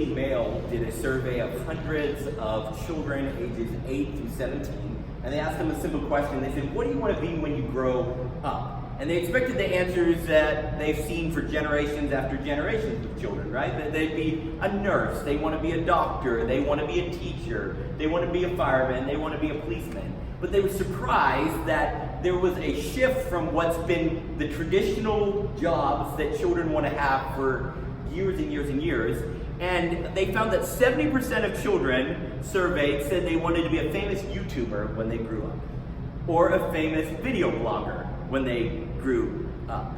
Daily Mail did a survey of hundreds of children ages 8 through 17, and they asked them a simple question. They said, what do you want to be when you grow up? And they expected the answers that they've seen for generations after generations of children, right? That they'd be a nurse, they want to be a doctor, they want to be a teacher, they want to be a fireman, they want to be a policeman. But they were surprised that there was a shift from what's been the traditional jobs that children want to have for years and years and years. And they found that 70% of children surveyed said they wanted to be a famous YouTuber when they grew up, or a famous video blogger when they grew up.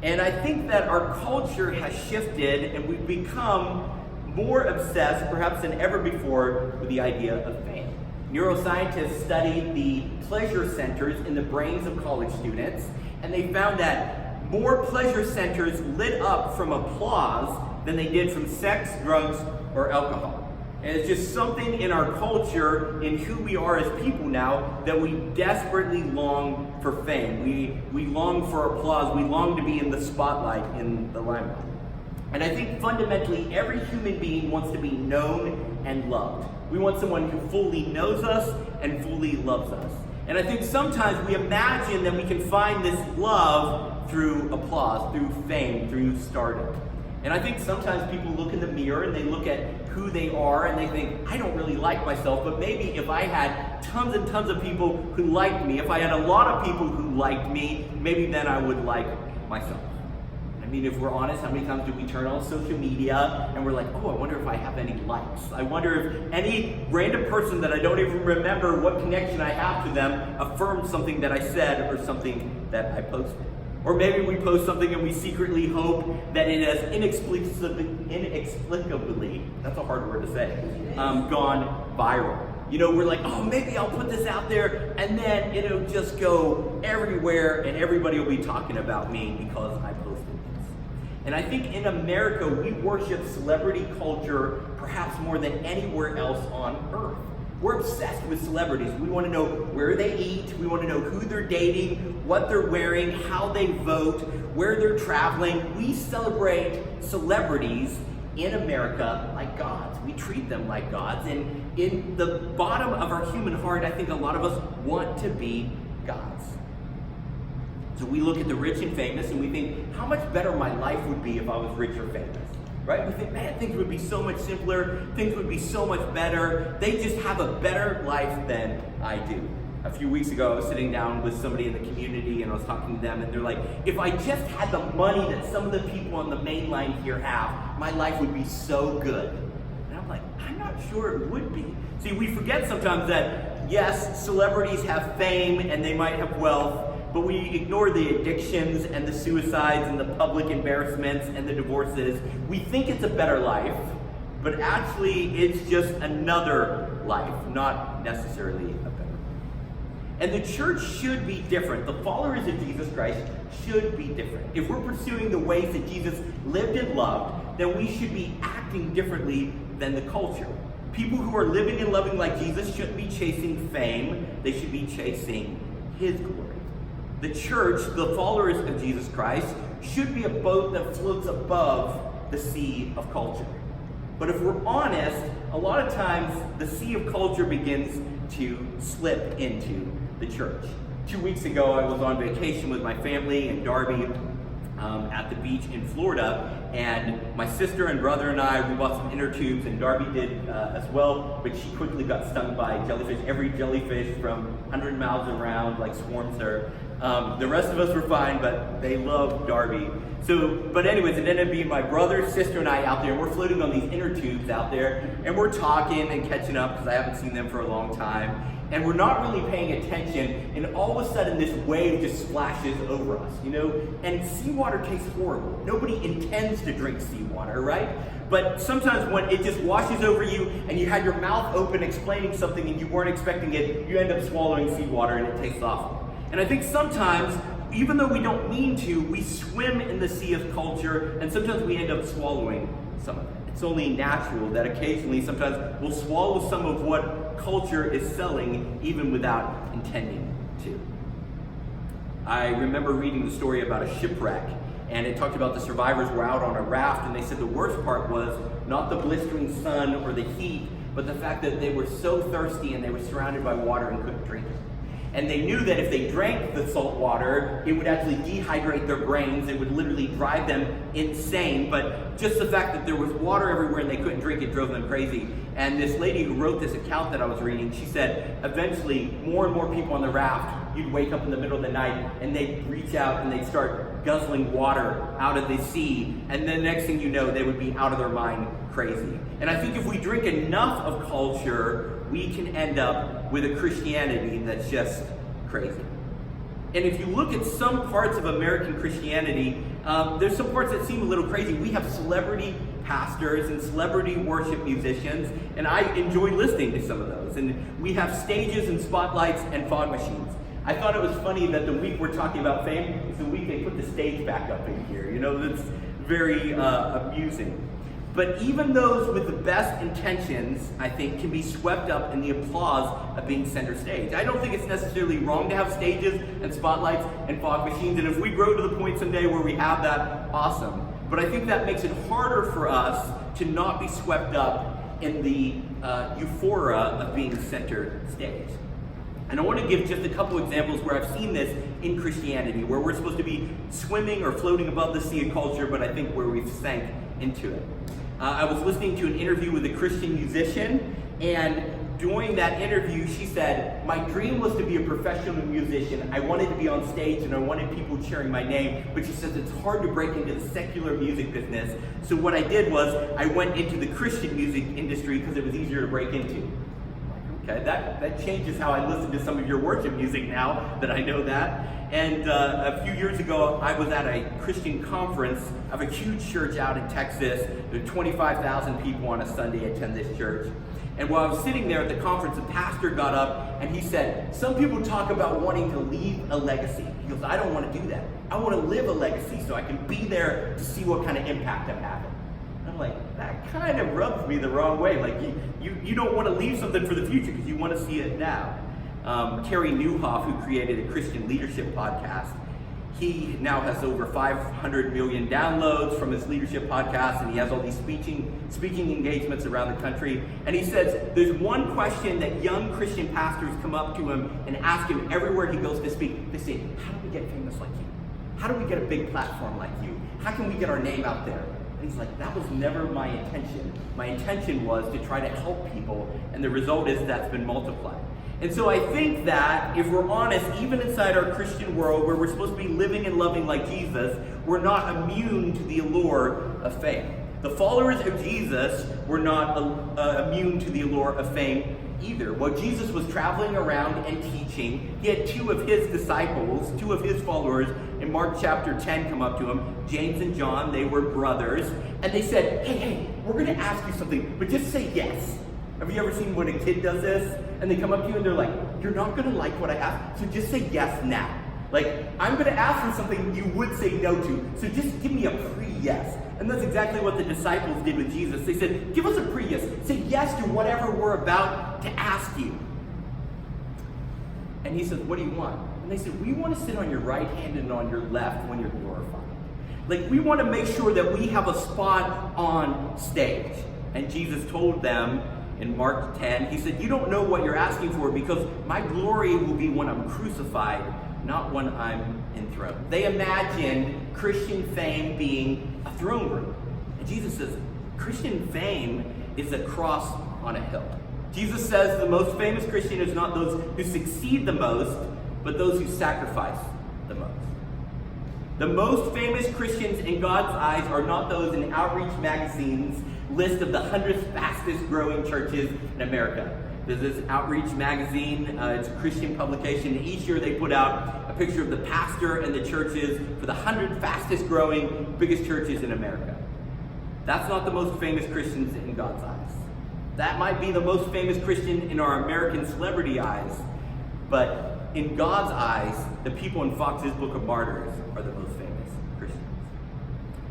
And I think that our culture has shifted and we've become more obsessed, perhaps than ever before, with the idea of fame. Neuroscientists studied the pleasure centers in the brains of college students, and they found that more pleasure centers lit up from applause than they did from sex, drugs, or alcohol. And it's just something in our culture, in who we are as people now, that we desperately long for fame. We long for applause. We long to be in the spotlight, in the limelight. And I think fundamentally every human being wants to be known and loved. We want someone who fully knows us and fully loves us. And I think sometimes we imagine that we can find this love through applause, through fame, through stardom. And I think sometimes people look in the mirror and they look at who they are and they think, I don't really like myself, but maybe if I had tons and tons of people who liked me, if I had a lot of people who liked me, maybe then I would like myself. I mean, if we're honest, how many times do we turn on social media and we're like, oh, I wonder if I have any likes. I wonder if any random person that I don't even remember what connection I have to them affirmed something that I said or something that I posted. Or maybe we post something and we secretly hope that it has inexplicably, that's a hard word to say, gone viral. You know, we're like, oh, maybe I'll put this out there and then it'll just go everywhere and everybody will be talking about me because I posted this. And I think in America, we worship celebrity culture perhaps more than anywhere else on earth. We're obsessed with celebrities. We want to know where they eat, we want to know who they're dating, what they're wearing, how they vote, where they're traveling. We celebrate celebrities in America like gods. We treat them like gods. And in the bottom of our human heart, I think a lot of us want to be gods. So we look at the rich and famous and we think, how much better my life would be if I was rich or famous. Right? We think, man, things would be so much simpler, things would be so much better. They just have a better life than I do. A few weeks ago, I was sitting down with somebody in the community and I was talking to them and they're like, if I just had the money that some of the people on the main line here have, my life would be so good. And I'm like, I'm not sure it would be. See, we forget sometimes that, yes, celebrities have fame and they might have wealth, but we ignore the addictions and the suicides and the public embarrassments and the divorces. We think it's a better life, but actually it's just another life, not necessarily a better life. And the church should be different. The followers of Jesus Christ should be different. If we're pursuing the ways that Jesus lived and loved, then we should be acting differently than the culture. People who are living and loving like Jesus shouldn't be chasing fame, they should be chasing His glory. The church, the followers of Jesus Christ, should be a boat that floats above the sea of culture. But if we're honest, a lot of times the sea of culture begins to slip into the church. 2 weeks ago, I was on vacation with my family in Darby at the beach in Florida, and my sister and brother and I, we bought some inner tubes, and Darby did as well, but she quickly got stung by jellyfish. Every jellyfish from 100 miles around swarms her. The rest of us were fine, but they loved Darby. But anyways, it ended up being my brother, sister, and I out there, and we're floating on these inner tubes out there, and we're talking and catching up because I haven't seen them for a long time. And we're not really paying attention, and all of a sudden this wave just splashes over us, And seawater tastes horrible. Nobody intends to drink seawater, right? But sometimes when it just washes over you and you had your mouth open explaining something and you weren't expecting it, you end up swallowing seawater and it tastes awful. And I think sometimes, even though we don't mean to, we swim in the sea of culture, and sometimes we end up swallowing some of it. It's only natural that occasionally, sometimes we'll swallow some of what culture is selling, even without intending to. I remember reading the story about a shipwreck, And it talked about the survivors were out on a raft, and they said the worst part was not the blistering sun or the heat, but the fact that they were so thirsty and they were surrounded by water and couldn't drink it. And they knew that if they drank the salt water, it would actually dehydrate their brains. It would literally drive them insane. But just the fact that there was water everywhere and they couldn't drink it drove them crazy. And this lady who wrote this account that I was reading, she said eventually more and more people on the raft, you'd wake up in the middle of the night and they'd reach out and they'd start guzzling water out of the sea. And then next thing you know, they would be out of their mind crazy. And I think if we drink enough of culture, we can end up with a Christianity that's just crazy. And if you look at some parts of American Christianity, there's some parts that seem a little crazy. We have celebrity pastors and celebrity worship musicians, and I enjoy listening to some of those. And we have stages and spotlights and fog machines. I thought it was funny that the week we're talking about fame is the week they put the stage back up in here. You know, that's very amusing. But even those with the best intentions, I think, can be swept up in the applause of being center stage. I don't think it's necessarily wrong to have stages and spotlights and fog machines, and if we grow to the point someday where we have that, awesome. But I think that makes it harder for us to not be swept up in the euphoria of being center stage. And I want to give just a couple examples where I've seen this in Christianity, where we're supposed to be swimming or floating above the sea of culture, but I think where we've sank into it. I was listening to an interview with a Christian musician, and during that interview, she said, my dream was to be a professional musician. I wanted to be on stage and I wanted people cheering my name, but she says it's hard to break into the secular music business. So what I did was I went into the Christian music industry because it was easier to break into. Okay, that changes how I listen to some of your worship music now that I know that. And a few years ago, I was at a Christian conference of a huge church out in Texas. There were 25,000 people on a Sunday attend this church. And while I was sitting there at the conference, the pastor got up and he said, some people talk about wanting to leave a legacy. He goes, I don't want to do that. I want to live a legacy so I can be there to see what kind of impact I'm having. I'm like, that kind of rubs me the wrong way. Like, you don't want to leave something for the future because you want to see it now. Carey Nieuwhof, who created a Christian leadership podcast, he now has over 500 million downloads from his leadership podcast, and he has all these speaking engagements around the country. And he says there's one question that young Christian pastors come up to him and ask him everywhere he goes to speak. They say, how do we get famous like you? How do we get a big platform like you? How can we get our name out there? And he's like, that was never my intention. My intention was to try to help people, and the result is that's been multiplied. And so I think that if we're honest, even inside our Christian world where we're supposed to be living and loving like Jesus, we're not immune to the allure of fame. The followers of Jesus were not immune to the allure of fame either. While Jesus was traveling around and teaching, he had two of his disciples, two of his followers, in Mark chapter 10 come up to him, James and John. They were brothers, and they said, hey, we're going to ask you something, but just say yes. Have you ever seen when a kid does this? And they come up to you and they're like, you're not going to like what I ask, so just say yes now. Like, I'm going to ask for something you would say no to, so just give me a pre-yes. And that's exactly what the disciples did with Jesus. They said, give us a pre-yes. Say yes to whatever we're about to ask you. And he says, what do you want? And they said, we want to sit on your right hand and on your left when you're glorified. Like, we want to make sure that we have a spot on stage. And Jesus told them, in Mark 10, he said, you don't know what you're asking for because my glory will be when I'm crucified, not when I'm enthroned. They imagined Christian fame being a throne room. And Jesus says, Christian fame is a cross on a hill. Jesus says the most famous Christian is not those who succeed the most, but those who sacrifice the most. The most famous Christians in God's eyes are not those in Outreach magazine's list of the 100 fastest growing churches in America. There's this Outreach magazine, it's a Christian publication, and each year they put out a picture of the pastor and the churches for the 100 fastest growing, biggest churches in America. That's not the most famous Christians in God's eyes. That might be the most famous Christian in our American celebrity eyes, but in God's eyes, the people in Fox's Book of Martyrs are the most famous Christians.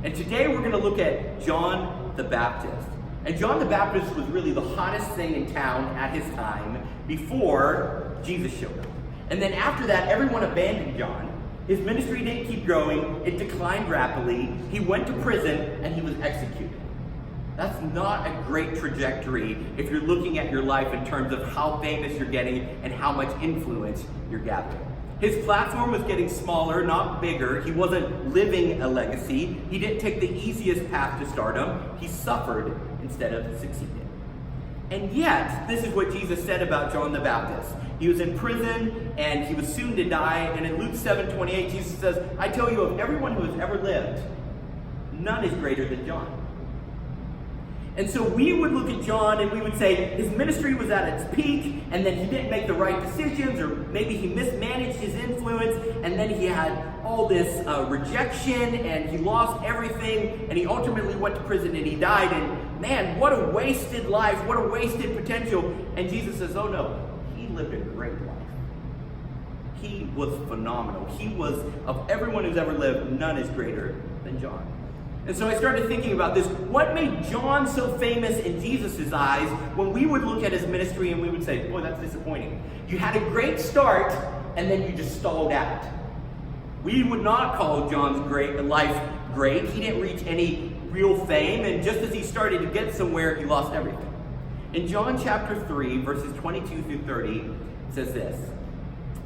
And today we're going to look at John the Baptist. And John the Baptist was really the hottest thing in town at his time before Jesus showed up. And then after that, everyone abandoned John, His ministry didn't keep growing, it declined rapidly. He went to prison and he was executed. That's not a great trajectory if you're looking at your life in terms of how famous you're getting and how much influence you're gathering. His platform was getting smaller, not bigger. He wasn't living a legacy. He didn't take the easiest path to stardom. He suffered instead of succeeded. And yet, this is what Jesus said about John the Baptist. He was in prison and he was soon to die. And in Luke 7:28, Jesus says, I tell you, of everyone who has ever lived, none is greater than John. And so we would look at John and we would say his ministry was at its peak, and then he didn't make the right decisions, or maybe he mismanaged his influence, and then he had all this rejection and he lost everything, and he ultimately went to prison and he died. And man, what a wasted life, what a wasted potential. And Jesus says, oh no, he lived a great life. He was phenomenal. He was, of everyone who's ever lived, none is greater than John. And so I started thinking about this. What made John so famous in Jesus' eyes when we would look at his ministry and we would say, boy, that's disappointing. You had a great start and then you just stalled out. We would not call John's life great. He didn't reach any real fame, and just as he started to get somewhere, he lost everything. In John chapter 3, verses 22 through 30, it says this.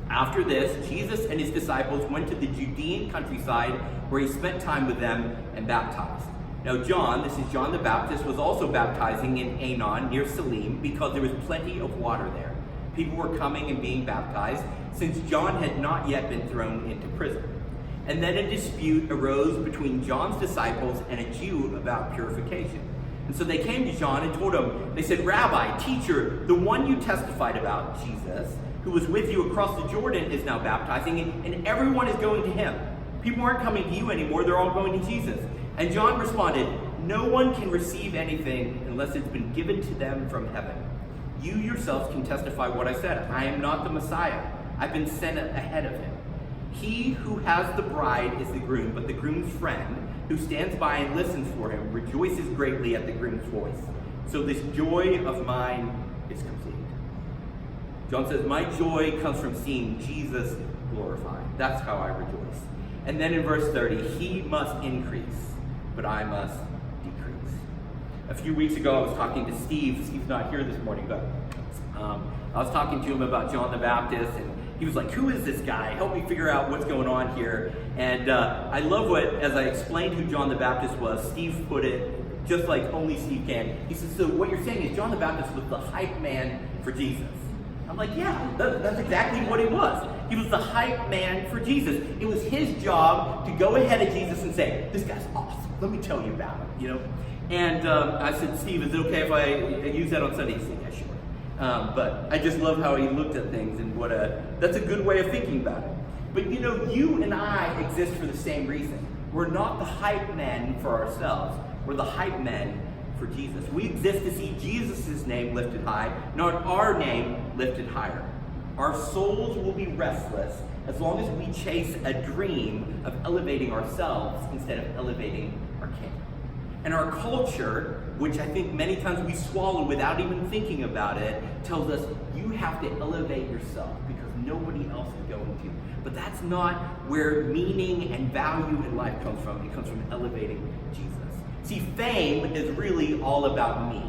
After this, Jesus and his disciples went to the Judean countryside where he spent time with them and baptized. Now John, this is John the Baptist, was also baptizing in Aenon near Salim because there was plenty of water there. People were coming and being baptized since John had not yet been thrown into prison. And then a dispute arose between John's disciples and a Jew about purification. And so they came to John and told him, they said, Rabbi, teacher, the one you testified about, Jesus, who was with you across the Jordan, is now baptizing, and everyone is going to him. People aren't coming to you anymore, they're all going to Jesus. And John responded, no one can receive anything unless it's been given to them from heaven. You yourselves can testify what I said. I am not the Messiah. I've been sent ahead of him. He who has the bride is the groom, but the groom's friend, who stands by and listens for him, rejoices greatly at the groom's voice. So this joy of mine is complete. John says, my joy comes from seeing Jesus glorified. That's how I rejoice. And then in verse 30, he must increase, but I must decrease. A few weeks ago, I was talking to Steve. Steve's not here this morning, but I was talking to him about John the Baptist, and he was like, who is this guy? Help me figure out what's going on here. And I love what, as I explained who John the Baptist was, Steve put it just like only Steve can. He says, so what you're saying is John the Baptist was the hype man for Jesus. I'm like, yeah, that's exactly what he was. He was the hype man for Jesus. It was his job to go ahead of Jesus and say, this guy's awesome. Let me tell you about him, you know? And I said, Steve, is it okay if I use that on Sunday? He said, yeah, sure. But I just love how he looked at things, and that's a good way of thinking about it. But you know, you and I exist for the same reason. We're not the hype men for ourselves. We're the hype men for Jesus. We exist to see Jesus' name lifted high, not our name lifted higher. Our souls will be restless as long as we chase a dream of elevating ourselves instead of elevating our King. And our culture, which I think many times we swallow without even thinking about it, tells us you have to elevate yourself because nobody else is going to. But that's not where meaning and value in life comes from. It comes from elevating Jesus. See, fame is really all about me.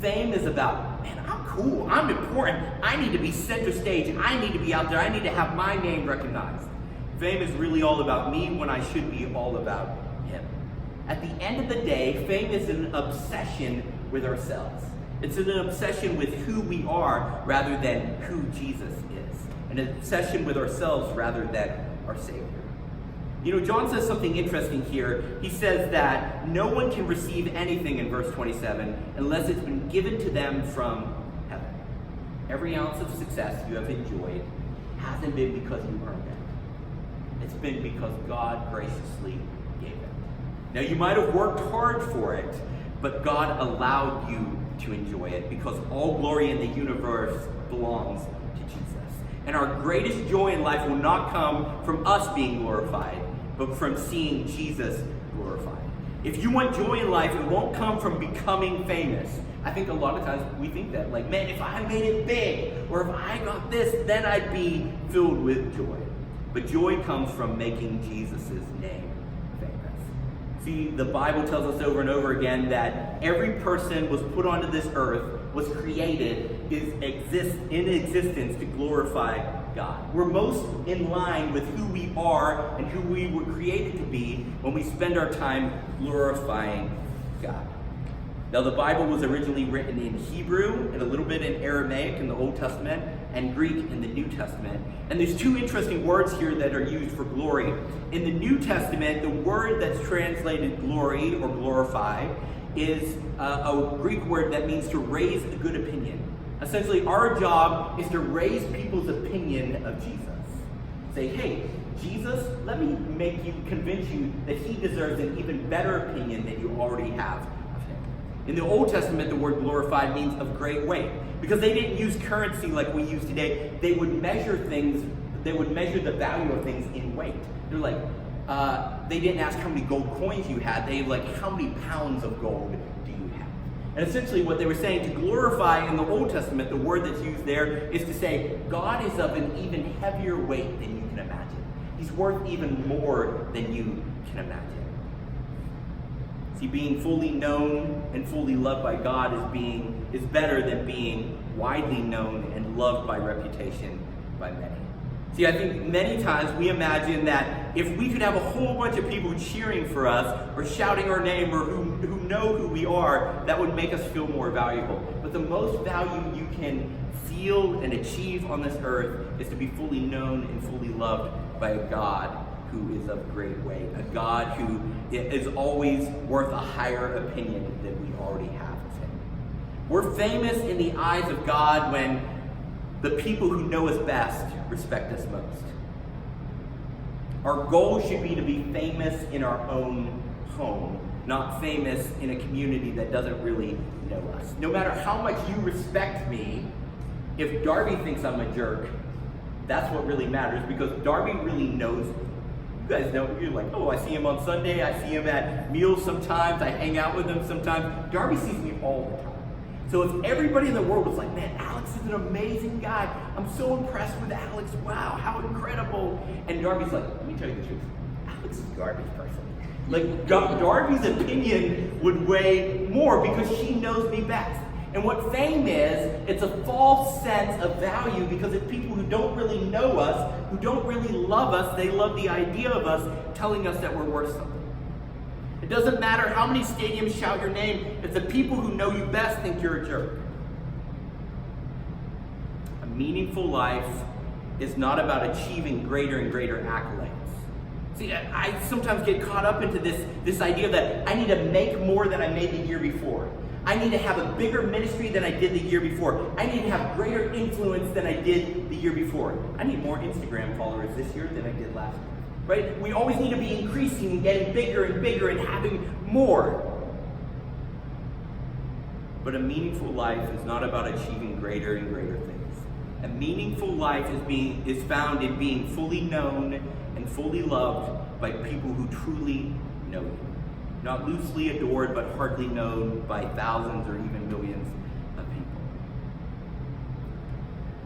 Fame is about, man, I'm cool, I'm important, I need to be center stage, I need to be out there, I need to have my name recognized. Fame is really all about me when I should be all about him. At the end of the day, fame is an obsession with ourselves. It's an obsession with who we are rather than who Jesus is. An obsession with ourselves rather than our Savior. You know, John says something interesting here. He says that no one can receive anything in verse 27 unless it's been given to them from heaven. Every ounce of success you have enjoyed hasn't been because you earned it. It's been because God graciously gave it. Now, you might have worked hard for it, but God allowed you to enjoy it because all glory in the universe belongs to Jesus. And our greatest joy in life will not come from us being glorified, but from seeing Jesus glorified. If you want joy in life, it won't come from becoming famous. I think a lot of times we think that, like, man, if I made it big, or if I got this, then I'd be filled with joy. but joy comes from making Jesus' name famous. See, the Bible tells us over and over again that every person was put onto this earth, was created, exists in existence to glorify God. We're most in line with who we are and who we were created to be when we spend our time glorifying God. Now, the Bible was originally written in Hebrew and a little bit in Aramaic in the Old Testament and Greek in the New Testament. And there's two interesting words here that are used for glory. In the New Testament, the word that's translated glory or glorify is a Greek word that means to raise a good opinion. Essentially, our job is to raise people's opinion of Jesus. Say, hey, Jesus, let me convince you that he deserves an even better opinion than you already have of him. In the Old Testament, the word glorified means of great weight. Because they didn't use currency like we use today, they would measure things, they would measure the value of things in weight. They're like, they didn't ask how many gold coins you had, they like, how many pounds of gold do you have? And essentially what they were saying, to glorify in the Old Testament, the word that's used there is to say, God is of an even heavier weight than you can imagine. He's worth even more than you can imagine. See, being fully known and fully loved by God is better than being widely known and loved by reputation by many. See, I think many times we imagine that if we could have a whole bunch of people cheering for us or shouting our name or who know who we are, that would make us feel more valuable. But the most value you can feel and achieve on this earth is to be fully known and fully loved by a God who is of great weight, a God who is always worth a higher opinion than we already have of him. We're famous in the eyes of God when the people who know us best respect us most. Our goal should be to be famous in our own home, not famous in a community that doesn't really know us. No matter how much you respect me, if Darby thinks I'm a jerk, that's what really matters, because Darby really knows me. You guys know, you're like, oh, I see him on Sunday, I see him at meals sometimes, I hang out with him sometimes. Darby sees me all the time. So if everybody in the world was like, man, Alex is an amazing guy, I'm so impressed with Alex, wow, how incredible. And Darby's like, let me tell you the truth, Alex is a garbage person. Like, Darby's opinion would weigh more because she knows me best. And what fame is, it's a false sense of value, because it's people who don't really know us, who don't really love us, they love the idea of us telling us that we're worth something. It doesn't matter how many stadiums shout your name, if the people who know you best think you're a jerk. A meaningful life is not about achieving greater and greater accolades. See, I sometimes get caught up into this idea that I need to make more than I made the year before. I need to have a bigger ministry than I did the year before. I need to have greater influence than I did the year before. I need more Instagram followers this year than I did last year. Right? We always need to be increasing and getting bigger and bigger and having more. But a meaningful life is not about achieving greater and greater things. A meaningful life is found in being fully known and fully loved by people who truly know you. Not loosely adored, but hardly known by thousands or even millions of people.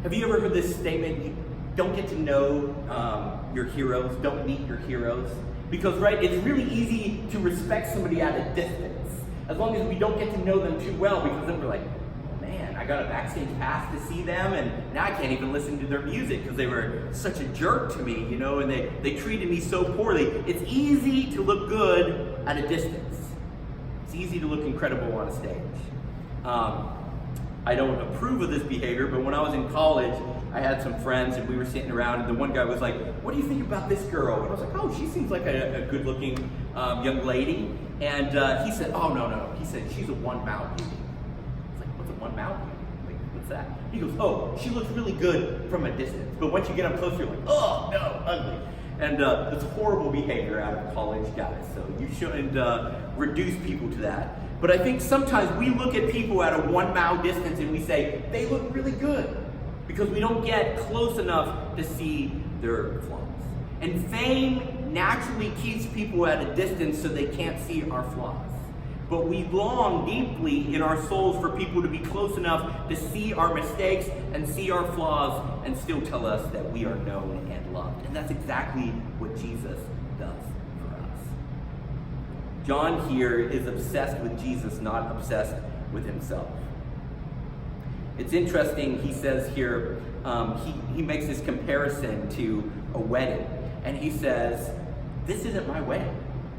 Have you ever heard this statement? You don't get to know your heroes, don't meet your heroes. Because, right, it's really easy to respect somebody at a distance, as long as we don't get to know them too well, because then we're like, oh man, I got a backstage pass to see them, and now I can't even listen to their music because they were such a jerk to me, you know, and they treated me so poorly. It's easy to look good at a distance. It's easy to look incredible on a stage. I don't approve of this behavior, but when I was in college, I had some friends and we were sitting around, and the one guy was like, what do you think about this girl? And I was like, oh, she seems like a good-looking young lady. And he said, oh, no. He said, she's a one-mouth beauty. I was like, what's a one-mouth beauty? Like, what's that? He goes, oh, she looks really good from a distance, but once you get up close, you're like, oh, no, ugly. And it's horrible behavior out of college guys, so you shouldn't reduce people to that. But I think sometimes we look at people at a one-mile distance and we say, they look really good, because we don't get close enough to see their flaws. And fame naturally keeps people at a distance so they can't see our flaws. But we long deeply in our souls for people to be close enough to see our mistakes and see our flaws and still tell us that we are known and loved. And that's exactly what Jesus does for us. John here is obsessed with Jesus, not obsessed with himself. It's interesting, he says here, he makes this comparison to a wedding. And he says, this isn't my wedding.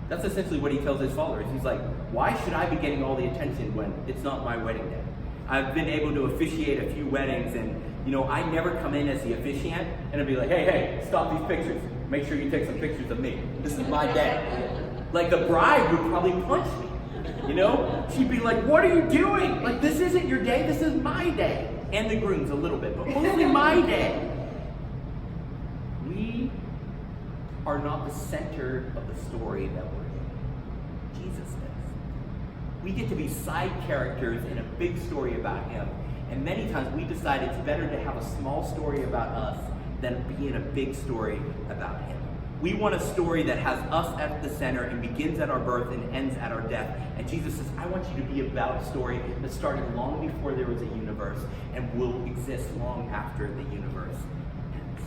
That's essentially what he tells his followers. He's like, why should I be getting all the attention when it's not my wedding day? I've been able to officiate a few weddings, and I never come in as the officiant and I'd be like, hey, stop these pictures. Make sure you take some pictures of me. This is my day. Like the bride would probably punch me. She'd be like, what are you doing? Like, this isn't your day, this is my day. And the groom's a little bit, but mostly my day. We are not the center of the story that we're in. Jesus is. We get to be side characters in a big story about him. And many times we decide it's better to have a small story about us than be in a big story about him. We want a story that has us at the center and begins at our birth and ends at our death. And Jesus says, I want you to be about a story that started long before there was a universe and will exist long after the universe ends.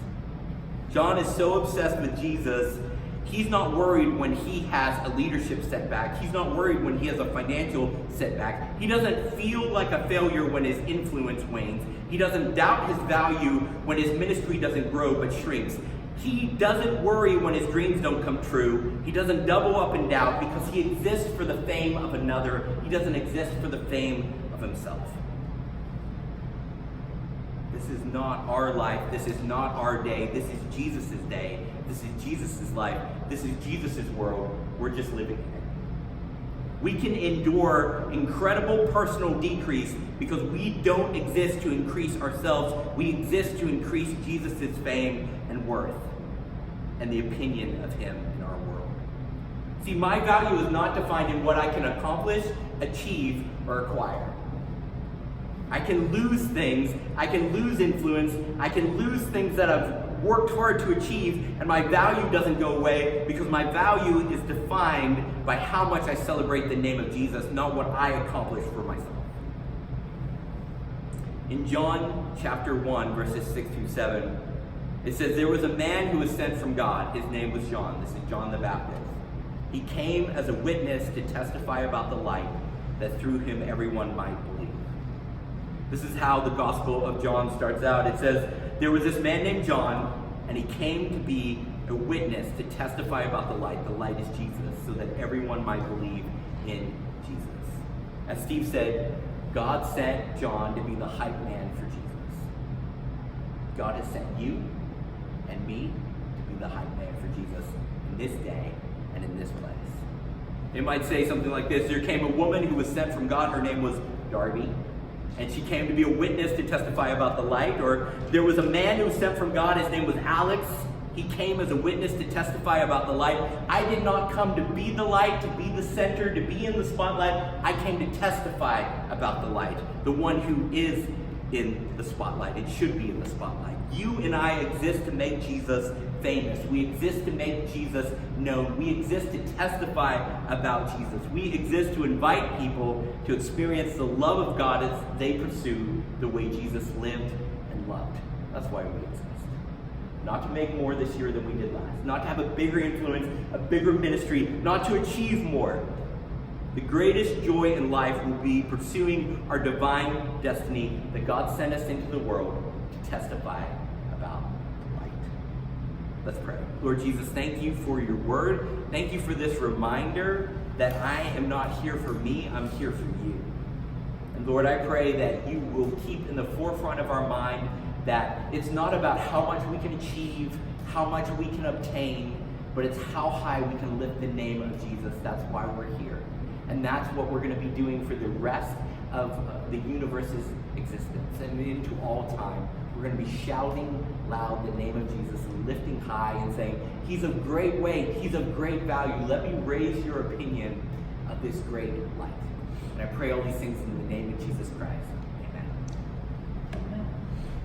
John is so obsessed with Jesus, he's not worried when he has a leadership setback. He's not worried when he has a financial setback. He doesn't feel like a failure when his influence wanes. He doesn't doubt his value when his ministry doesn't grow but shrinks. He doesn't worry when his dreams don't come true. He doesn't double up in doubt because he exists for the fame of another. He doesn't exist for the fame of himself. This is not our life. This is not our day. This is Jesus' day. This is Jesus' life. This is Jesus' world. We're just living in it. We can endure incredible personal decrease because we don't exist to increase ourselves. We exist to increase Jesus' fame and worth and the opinion of him in our world. See, my value is not defined in what I can accomplish, achieve, or acquire. I can lose things, I can lose influence, I can lose things that I've worked hard to achieve, and my value doesn't go away because my value is defined by how much I celebrate the name of Jesus, not what I accomplish for myself. In John chapter 1, verses 6 through 7, it says, there was a man who was sent from God. His name was John. This is John the Baptist. He came as a witness to testify about the light that through him everyone might believe. This is how the Gospel of John starts out. It says, there was this man named John, and he came to be a witness to testify about the light. The light is Jesus, so that everyone might believe in Jesus. As Steve said, God sent John to be the hype man for Jesus. God has sent you and me to be the hype man for Jesus in this day and in this place. It might say something like this. There came a woman who was sent from God. Her name was Darby. And she came to be a witness to testify about the light. Or there was a man who was sent from God. His name was Alex. He came as a witness to testify about the light. I did not come to be the light, to be the center, to be in the spotlight. I came to testify about the light, the one who is in the spotlight. It should be in the spotlight. You and I exist to make Jesus famous. We exist to make Jesus known. We exist to testify about Jesus. We exist to invite people to experience the love of God as they pursue the way Jesus lived and loved. That's why we exist. Not to make more this year than we did last. Not to have a bigger influence, a bigger ministry. Not to achieve more. The greatest joy in life will be pursuing our divine destiny that God sent us into the world to testify about the light. Let's pray. Lord Jesus, thank you for your word. Thank you for this reminder that I am not here for me, I'm here for you. And Lord, I pray that you will keep in the forefront of our mind that it's not about how much we can achieve, how much we can obtain, but it's how high we can lift the name of Jesus. That's why we're here. And that's what we're going to be doing for the rest of the universe's existence and into all time. We're going to be shouting loud the name of Jesus and lifting high and saying, he's of great weight, he's of great value. Let me raise your opinion of this great light. And I pray all these things in the name of Jesus Christ.